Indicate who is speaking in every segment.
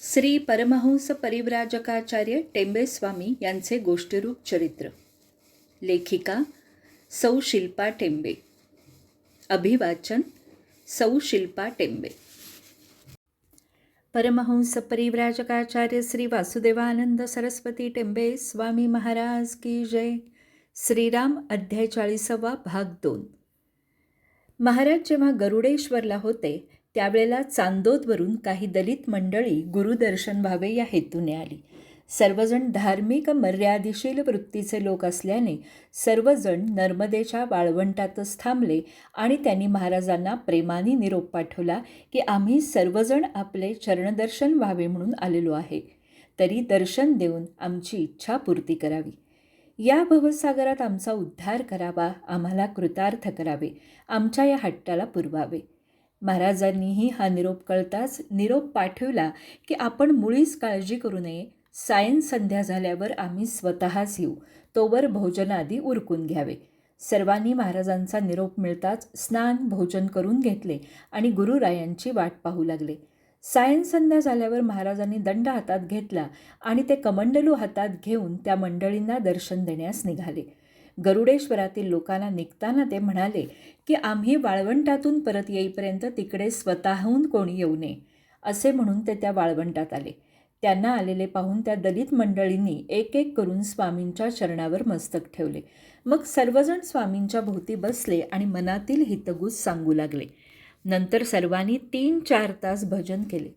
Speaker 1: श्री परमहंस परिव्राजकाचार्य टेंबे स्वामी यांचे गोष्टीरूप चरित्र. लेखिका सौ शिल्पा टेंबे. अभिवाचन सौ शिल्पा टेंबे. परमहंस परिव्राजकाचार्य श्री वासुदेवानंद सरस्वती टेंबे स्वामी महाराज की जय. श्रीराम अध्याय 40 भाग 2. महाराज जेव्हा गरुडेश्वरला होते त्यावेळेला चांदोदवरून काही दलित मंडळी गुरुदर्शन व्हावे या हेतूने आली. सर्वजण धार्मिक मर्यादिशील वृत्तीचे लोक असल्याने सर्वजण नर्मदेच्या वाळवंटातच थांबले आणि त्यांनी महाराजांना प्रेमाने निरोप पाठवला की आम्ही सर्वजण आपले चरणदर्शन व्हावे म्हणून आलेलो आहे, तरी दर्शन देऊन आमची इच्छा पूर्ती करावी. या भवसागरात आमचा उद्धार करावा, आम्हाला कृतार्थ करावे, आमच्या या हट्टाला पुरवावे. महाराजांनीही हा निरोप कळताच निरोप पाठवला की आपण मुळीच काळजी करू नये, सायं संध्या झाल्यावर आम्ही स्वतःच येऊ, तोवर भोजनादी उरकून घ्यावे. सर्वांनी महाराजांचा निरोप मिळताच स्नान भोजन करून घेतले आणि गुरुरायांची वाट पाहू लागले. सायं संध्या झाल्यावर महाराजांनी दंड हातात घेतला आणि ते कमंडलू हातात घेऊन त्या मंडळींना दर्शन देण्यास निघाले. गरुडेश्वरातील लोकांना निघताना ते म्हणाले की आम्ही वाळवंटातून परत येईपर्यंत तिकडे स्वतःहून कोणी येऊ नये, असे म्हणून ते त्या वाळवंटात आले. त्यांना आलेले पाहून त्या दलित मंडळींनी एक एक करून स्वामींच्या चरणावर मस्तक ठेवले. मग सर्वजण स्वामींच्या भोवती बसले आणि मनातील हितगुज सांगू लागले. नंतर सर्वांनी 3-4 तास भजन केले.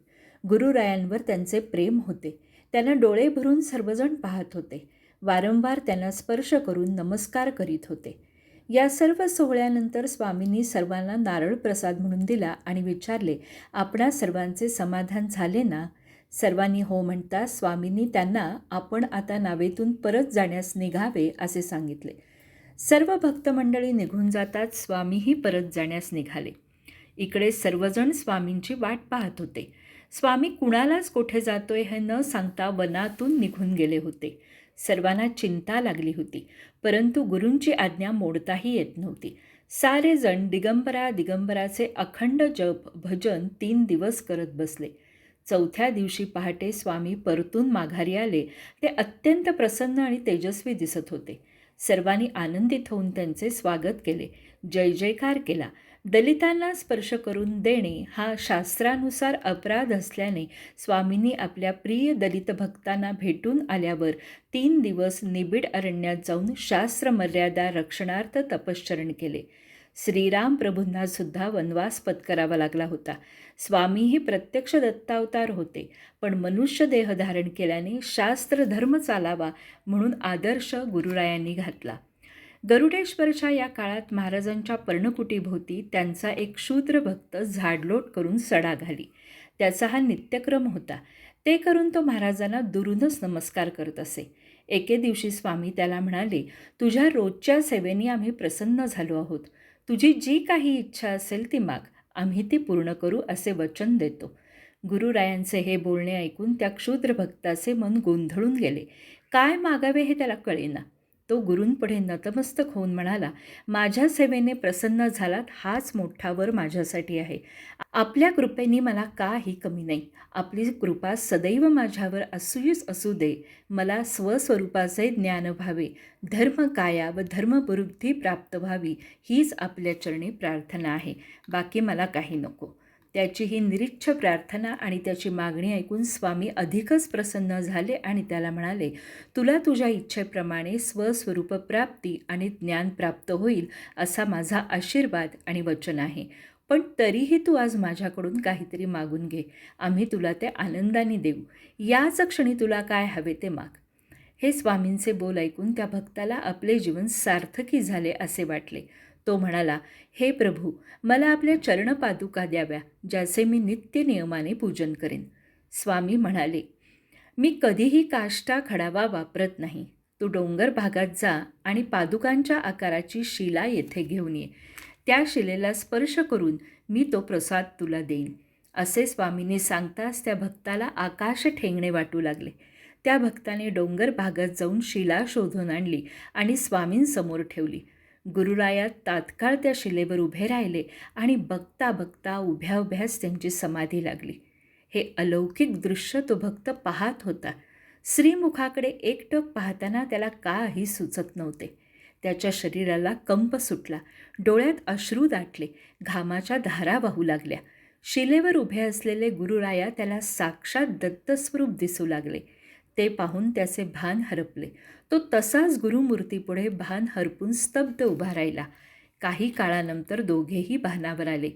Speaker 1: गुरुरायांवर त्यांचे प्रेम होते. त्यांना डोळे भरून सर्वजण पाहत होते. वारंवार त्यांना स्पर्श करून नमस्कार करीत होते. या सर्व सोहळ्यानंतर स्वामींनी सर्वांना नारळ प्रसाद म्हणून दिला आणि विचारले, आपणा सर्वांचे समाधान झाले ना? सर्वांनी हो म्हणता स्वामींनी त्यांना आपण आता नावेतून परत जाण्यास निघावे असे सांगितले. सर्व भक्तमंडळी निघून जातात स्वामीही परत जाण्यास निघाले. इकडे सर्वजण स्वामींची वाट पाहत होते. स्वामी कुणालाच कोठे जातोय हे न सांगता वनातून निघून गेले होते. सर्वांना चिंता लागली होती, परंतु गुरूंची आज्ञा मोडताही येत नव्हती. सारे जण दिगंबरा दिगंबराचे अखंड जप भजन 3 दिवस करत बसले. 4थ्या दिवशी पहाटे स्वामी परतून माघारी आले. ते अत्यंत प्रसन्न आणि तेजस्वी दिसत होते. सर्वांनी आनंदित होऊन त्यांचे स्वागत केले, जय जयकार केला. दलितांना स्पर्श करून देणे हा शास्त्रानुसार अपराध असल्याने स्वामींनी आपल्या प्रिय दलित भक्तांना भेटून आल्यावर 3 दिवस निबिड अरण्यात जाऊन शास्त्रमर्यादा रक्षणार्थ तपश्चरण केले. श्रीराम प्रभूंना सुद्धा वनवास पत्करावा लागला होता. स्वामीही प्रत्यक्ष दत्तावतार होते, पण मनुष्य देह धारण केल्याने शास्त्र धर्म चालावा म्हणून आदर्श गुरुरायांनी घातला. गरुडेश्वरच्या या काळात महाराजांच्या पर्णकुटीभोवती त्यांचा एक शूद्र भक्त झाडलोट करून सडा घाली. त्याचा हा नित्यक्रम होता. ते करून तो महाराजांना दुरूनच नमस्कार करत असे. एके दिवशी स्वामी त्याला म्हणाले, तुझ्या रोजच्या सेवेने आम्ही प्रसन्न झालो आहोत. तुझी जी काही इच्छा असेल ती माग, आम्ही ती पूर्ण करू असे वचन देतो. गुरुरायांचे हे बोलणे ऐकून त्या क्षुद्र भक्ताचे मन गोंधळून गेले. काय मागावे हे त्याला कळेना. तो गुरूंपुढे नतमस्तक होऊन म्हणाला, माझ्या सेवेने प्रसन्न झालात हाच मोठा वर माझ्यासाठी आहे. आपल्या कृपेने मला काही कमी नाही. आपली कृपा सदैव माझ्यावर असूच असू दे. मला स्वस्वरूपाचे ज्ञान व्हावे, धर्मकाया व धर्मबुद्धी प्राप्त व्हावी, हीच आपल्या चरणी प्रार्थना आहे. बाकी मला काही नको. त्याची ही निरीच्छ प्रार्थना आणि त्याची मागणी ऐकून स्वामी अधिकच प्रसन्न झाले आणि त्याला म्हणाले, तुला तुझ्या इच्छेप्रमाणे स्वस्वरूप प्राप्ती आणि ज्ञान प्राप्त होईल असा माझा आशीर्वाद आणि वचन आहे. पण तरीही तू आज माझ्याकडून काहीतरी मागून घे. आम्ही तुला ते आनंदाने देऊ. याच क्षणी तुला काय हवे ते माग. हे स्वामींचे बोल ऐकून त्या भक्ताला आपले जीवन सार्थकी झाले असे वाटले. तो म्हणाला, हे प्रभू, मला आपल्या चरणपादुका द्याव्या, ज्याचे मी नित्य नियमाने पूजन करेन. स्वामी म्हणाले, मी कधीही काष्टा खडावा वापरत नाही. तू डोंगर भागात जा आणि पादुकांच्या आकाराची शिला येथे घेऊन ये. त्या शिलेला स्पर्श करून मी तो प्रसाद तुला देईन. असे स्वामींनी सांगताच त्या भक्ताला आकाश ठेंगणे वाटू लागले. त्या भक्ताने डोंगर भागात जाऊन शिला शोधून आणली आणि स्वामींसमोर ठेवली. गुरुराया तात्काळ त्या शिलेवर उभे राहिले आणि बघता बघता उभ्या उभ्याच त्यांची समाधी लागली. हे अलौकिक दृश्य तो भक्त पाहत होता. श्रीमुखाकडे एकटक पाहताना त्याला काही सुचत नव्हते. त्याच्या शरीराला कंप सुटला, डोळ्यात अश्रू दाटले, घामाच्या धारा वाहू लागल्या. शिलेवर उभे असलेले गुरुराया त्याला साक्षात दत्तस्वरूप दिसू लागले. ते पाहून त्याचे भान हरपले. तो तसाच गुरुमूर्तीपुढे भान हरपून स्तब्ध उभा राहिला. काही काळानंतर दोघेही भानावर आले.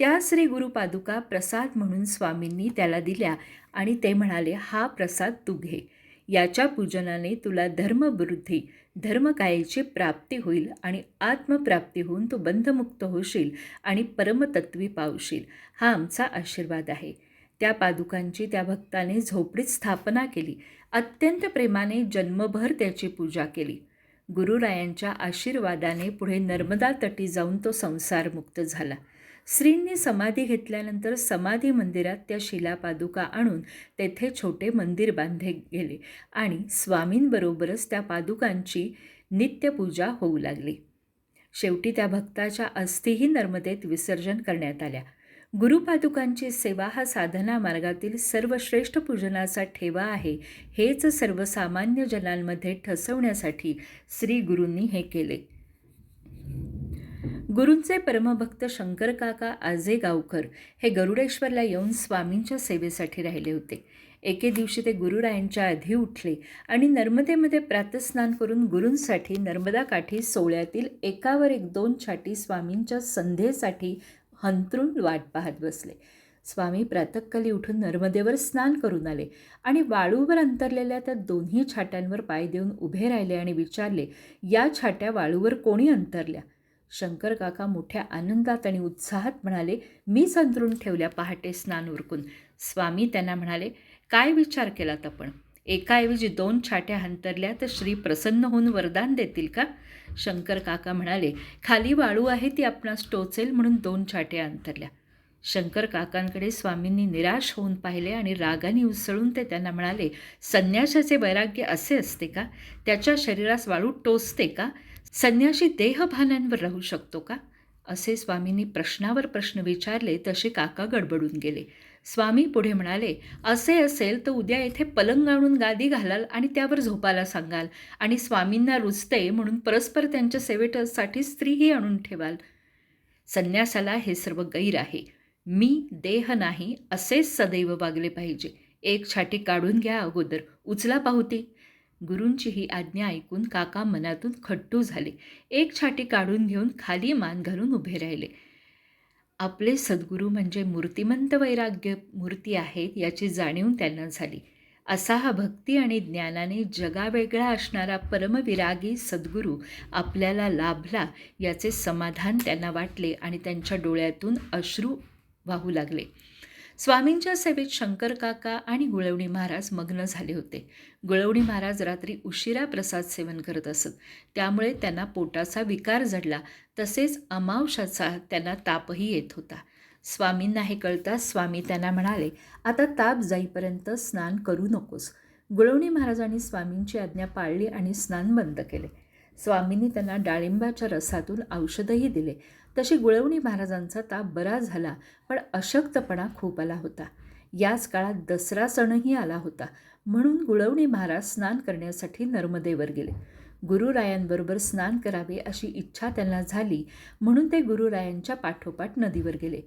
Speaker 1: त्या श्री गुरुपादुका प्रसाद म्हणून स्वामींनी त्याला दिल्या आणि ते म्हणाले, हा प्रसाद तू घे. याच्या पूजनाने तुला धर्मवृद्धी, धर्मकायेची प्राप्ती होईल आणि आत्मप्राप्ती होऊन तू बंधमुक्त होशील आणि परमतत्वी पावशील. हा आमचा आशीर्वाद आहे. त्या पादुकांची त्या भक्ताने झोपडीत स्थापना केली. अत्यंत प्रेमाने जन्मभर त्याची पूजा केली. गुरुरायांच्या आशीर्वादाने पुढे नर्मदा तटी जाऊन तो संसारमुक्त झाला. श्रींनी समाधी घेतल्यानंतर समाधी मंदिरात त्या शिलापादुका आणून तेथे छोटे मंदिर बांधले गेले आणि स्वामींबरोबरच त्या पादुकांची नित्यपूजा होऊ लागली. शेवटी त्या भक्ताच्या अस्थिही नर्मदेत विसर्जन करण्यात आल्या. गुरुपादुकांची सेवा हा साधना मार्गातील सर्वश्रेष्ठ पूजनाचा ठेवा आहे. हेच सर्वसामान्य जनांमध्ये ठसवण्यासाठी श्री गुरूंनी हे केले. गुरूंचे परमभक्त शंकरकाका आजेगावकर हे गरुडेश्वरला येऊन स्वामींच्या सेवेसाठी राहिले होते. एके दिवशी ते गुरुरायांच्या आधी उठले आणि नर्मदेमध्ये प्रातस्नान करून गुरूंसाठी नर्मदा काठी सोहळ्यातील एकावर एक 2 छाटी स्वामींच्या संध्येसाठी हंतरून वाट पाहत बसले. स्वामी प्रातःकाली उठून नर्मदेवर स्नान करून आले आणि वाळूवर अंतरलेल्या त्या दोन्ही छाट्यांवर पाय देऊन उभे राहिले आणि विचारले, या छाट्या वाळूवर कोणी अंतरल्या? शंकर काका मोठ्या आनंदात आणि उत्साहात म्हणाले, मीच अंतरून ठेवल्या पहाटे स्नान उरकून. स्वामी त्यांना म्हणाले, काय विचार केलात आपण? एकाऐवजी 2 छाट्या अंतरल्या तर श्री प्रसन्न होऊन वरदान देतील का? शंकर काका म्हणाले, खाली वाळू आहे ती आपणास टोचेल म्हणून 2 छाट्या अंतरल्या. शंकर काकांकडे स्वामींनी निराश होऊन पाहिले आणि रागाने उसळून ते त्यांना म्हणाले, संन्याशाचे वैराग्य असे असते का? त्याच्या शरीरास वाळू टोचते का? संन्याशी देहभानांवर राहू शकतो का? असे स्वामींनी प्रश्नावर प्रश्न विचारले तसे काका गडबडून गेले. स्वामी पुढे म्हणाले, असे असेल तर उद्या येथे पलंग आणून गादी घालाल आणि त्यावर झोपायला सांगाल आणि स्वामींना रुचते म्हणून परस्पर त्यांच्या सेवेसाठी स्त्रीही आणून ठेवाल. संन्यासाला हे सर्व गैर आहे. मी देह नाही असेच सदैव वागले पाहिजे. 1 छाटी काढून घ्या अगोदर, उचला पाहू ती. गुरूंची ही आज्ञा ऐकून काका मनातून खट्टू झाले. 1 छाटी काढून घेऊन खाली मान घालून उभे राहिले. आपले सद्गुरू म्हणजे मूर्तिमंत वैराग्य मूर्ती आहेत याची जाणीव त्यांना झाली. असा हा भक्ती आणि ज्ञानाने जगावेगळा असणारा परमविरागी सद्गुरू आपल्याला लाभला याचे समाधान त्यांना वाटले आणि त्यांच्या डोळ्यातून अश्रू वाहू लागले. स्वामींच्या सेवेत शंकर काका आणि गुळवणी महाराज मग्न झाले होते. गुळवणी महाराज रात्री उशिरा प्रसाद सेवन करत असत, त्यामुळे त्यांना पोटाचा विकार जडला. तसेच अमावस्याचा त्यांना तापही येत होता. स्वामींना हे कळताच स्वामी त्यांना म्हणाले, आता ताप जाईपर्यंत स्नान करू नकोस. गुळवणी महाराजांनी स्वामींची आज्ञा पाळली आणि स्नान बंद केले. स्वामींनी त्यांना डाळिंबाच्या रसातून औषधही दिले. तशी गुळवणी महाराजांचा ताप बरा झाला, पण अशक्तपणा खूप आला होता. याच काळात दसरा सणही आला होता, म्हणून गुळवणी महाराज स्नान करण्यासाठी नर्मदेवर गेले. गुरुरायांबरोबर स्नान करावे अशी इच्छा त्यांना झाली, म्हणून ते गुरुरायांच्या पाठोपाठ नदीवर गेले.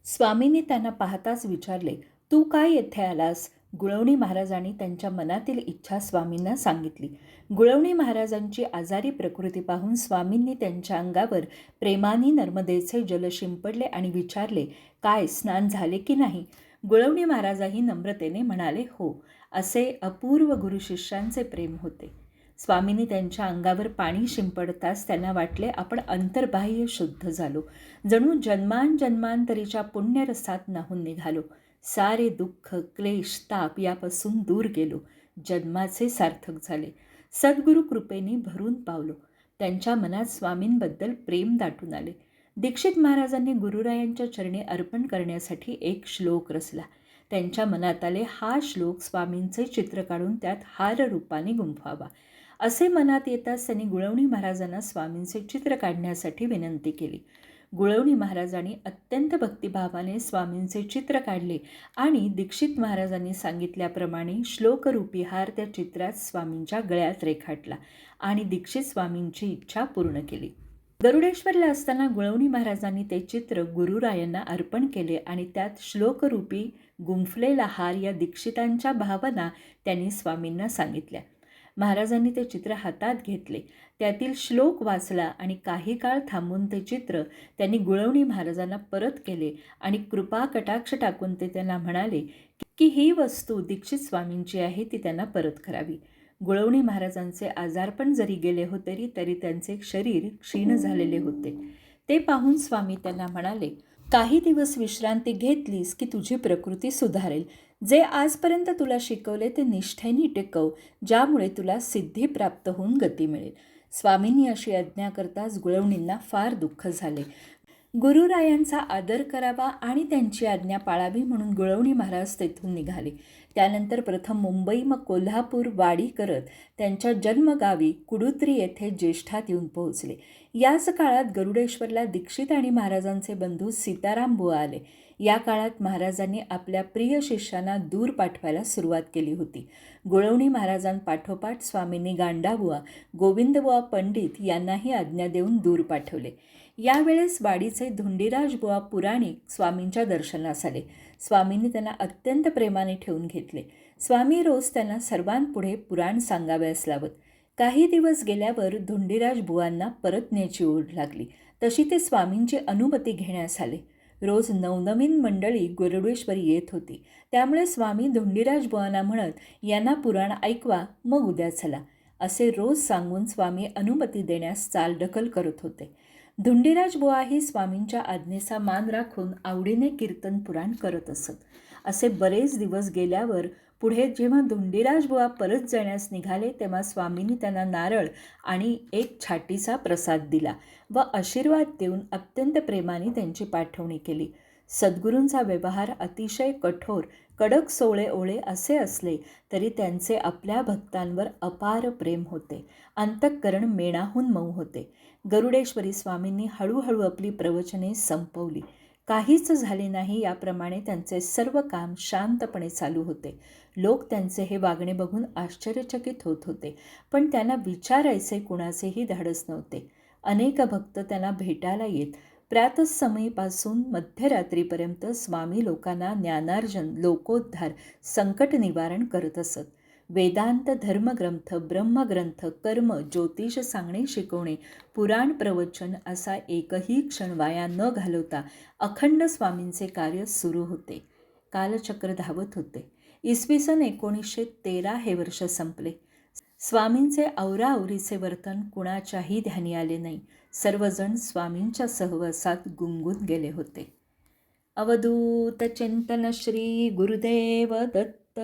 Speaker 1: स्वामींनी त्यांना पाहताच विचारले, तू काय येथे आलास? गुळवणी महाराजांनी त्यांच्या मनातील इच्छा स्वामींना सांगितली. गुळवणी महाराजांची आजारी प्रकृती पाहून स्वामींनी त्यांच्या अंगावर प्रेमाने नर्मदेचे जल शिंपडले आणि विचारले, काय स्नान झाले की नाही? गुळवणी महाराजाही नम्रतेने म्हणाले, हो. असे अपूर्व गुरुशिष्यांचे प्रेम होते. स्वामींनी त्यांच्या अंगावर पाणी शिंपडताच त्यांना वाटले, आपण अंतर्बाह्य शुद्ध झालो, जणू जन्मांतरीच्या पुण्यरसात न्हाऊन निघालो. सारे दुःख, क्लेश, ताप यापासून दूर गेलो. जन्माचे सार्थक झाले. सद्गुरु कृपेने भरून पावलो. त्यांच्या मनात स्वामींबद्दल प्रेम दाटून आले. दीक्षित महाराजांनी गुरुरायांच्या चरणी अर्पण करण्यासाठी एक श्लोक रचला. त्यांच्या मनात आले, हा श्लोक स्वामींचे चित्र काढून त्यात हार रूपाने गुंफावा. असे मनात येताच त्यांनी गुळवणी महाराजांना स्वामींचे चित्र काढण्यासाठी विनंती केली. गुळवणी महाराजांनी अत्यंत भक्तिभावाने स्वामींचे चित्र काढले आणि दीक्षित महाराजांनी सांगितल्याप्रमाणे श्लोकरूपी हार त्या चित्रात स्वामींच्या गळ्यात रेखाटला आणि दीक्षित स्वामींची इच्छा पूर्ण केली. गरुडेश्वरला असताना गुळवणी महाराजांनी ते चित्र गुरुरायांना अर्पण केले आणि त्यात श्लोकरूपी गुंफलेला हार या दीक्षितांच्या भावना त्यांनी स्वामींना सांगितल्या. महाराजांनी ते चित्र हातात घेतले, त्यातील श्लोक वाचला आणि काही काळ थांबून ते चित्र त्यांनी गुळवणी महाराजांना परत केले आणि कृपा कटाक्ष टाकून ते त्यांना म्हणाले की ही वस्तू दीक्षित स्वामींची आहे, ती त्यांना परत करावी. गुळवणी महाराजांचे आजारपण जरी गेले होते तरी त्यांचे शरीर क्षीण झालेले होते. ते पाहून स्वामी त्यांना म्हणाले, काही दिवस विश्रांती घेतलीस की तुझी प्रकृती सुधारेल. जे आजपर्यंत तुला शिकवले ते निष्ठेने टिकव, ज्यामुळे तुला सिद्धी प्राप्त होऊन गती मिळेल. स्वामींनी अशी आज्ञा करताच गुळवणींना फार दुःख झाले. गुरुरायांचा आदर करावा आणि त्यांची आज्ञा पाळावी म्हणून गुळवणी महाराज तेथून निघाले. त्यानंतर प्रथम मुंबई मग कोल्हापूर वाडी करत त्यांच्या जन्मगावी कुडुत्री येथे ज्येष्ठात येऊन पोहोचले. याच काळात गरुडेश्वरला दीक्षित आणि महाराजांचे बंधू सीताराम बुवा आले. या काळात महाराजांनी आपल्या प्रिय शिष्यांना दूर पाठवायला सुरुवात केली होती. गुळवणी महाराजांपाठोपाठ स्वामींनी गांडाबुवा, गोविंदबुवा पंडित यांनाही आज्ञा देऊन दूर पाठवले. यावेळेस वाडीचे धुंडीराज बुवा पुराणिक स्वामींच्या दर्शनास आले. स्वामींनी त्यांना अत्यंत प्रेमाने ठेवून घेतले. स्वामी रोज त्यांना सर्वांपुढे पुराण सांगाव्यास लावत. काही दिवस गेल्यावर धुंडीराज बुवांना परतण्याची ओढ लागली. तशी ते स्वामींची अनुमती घेण्यास आले. रोज नवनवीन मंडळी गरुडेश्वरी येत होती. त्यामुळे स्वामी धुंडीराज बुवांना म्हणत, यांना पुराण ऐकवा, मग उद्या चला, असे रोज सांगून स्वामी अनुमती देण्यास चालढकल करत होते. धुंडीराज बुवाही स्वामींच्या आज्ञेचा मान राखून आवडीने कीर्तन पुराण करत असत. असे बरेच दिवस गेल्यावर पुढे जेव्हा धुंडीराज बुवा परत जाण्यास निघाले तेव्हा स्वामींनी त्यांना नारळ आणि एक छाटीचा प्रसाद दिला व आशीर्वाद देऊन अत्यंत प्रेमाने त्यांची पाठवणी केली. सद्गुरूंचा व्यवहार अतिशय कठोर, कडक सोळे ओळे असे असले तरी त्यांचे आपल्या भक्तांवर अपार प्रेम होते. अंतःकरण मेणाहून मऊ होते. गरुडेश्वरी स्वामींनी हळूहळू आपली प्रवचने संपवली. काहीच झाले नाही याप्रमाणे त्यांचे सर्व काम शांतपणे चालू होते. लोक त्यांचे हे वागणे बघून आश्चर्यचकित होत होते, पण त्यांना विचारायचे कुणाचेही धाडस नव्हते. अनेक भक्त त्यांना भेटायला येत. प्रातःसमयीपासून मध्यरात्रीपर्यंत स्वामी लोकांना ज्ञानार्जन, लोकोद्धार, संकट निवारण करत असत. वेदांत, धर्मग्रंथ, ब्रह्मग्रंथ, कर्म, ज्योतिष सांगणे, शिकवणे, पुराण प्रवचन असा एकही क्षण वाया न घालवता अखंड स्वामींचे कार्य सुरू होते. कालचक्र धावत होते. इसवी सन 1913 हे वर्ष संपले. स्वामींचे आवराआवरीचे वर्तन कुणाच्याही ध्यानी आले नाही. सर्वजण स्वामींच्या सहवासात गुंगून गेले होते. अवधूत चिंतन श्री गुरुदेव दत्त.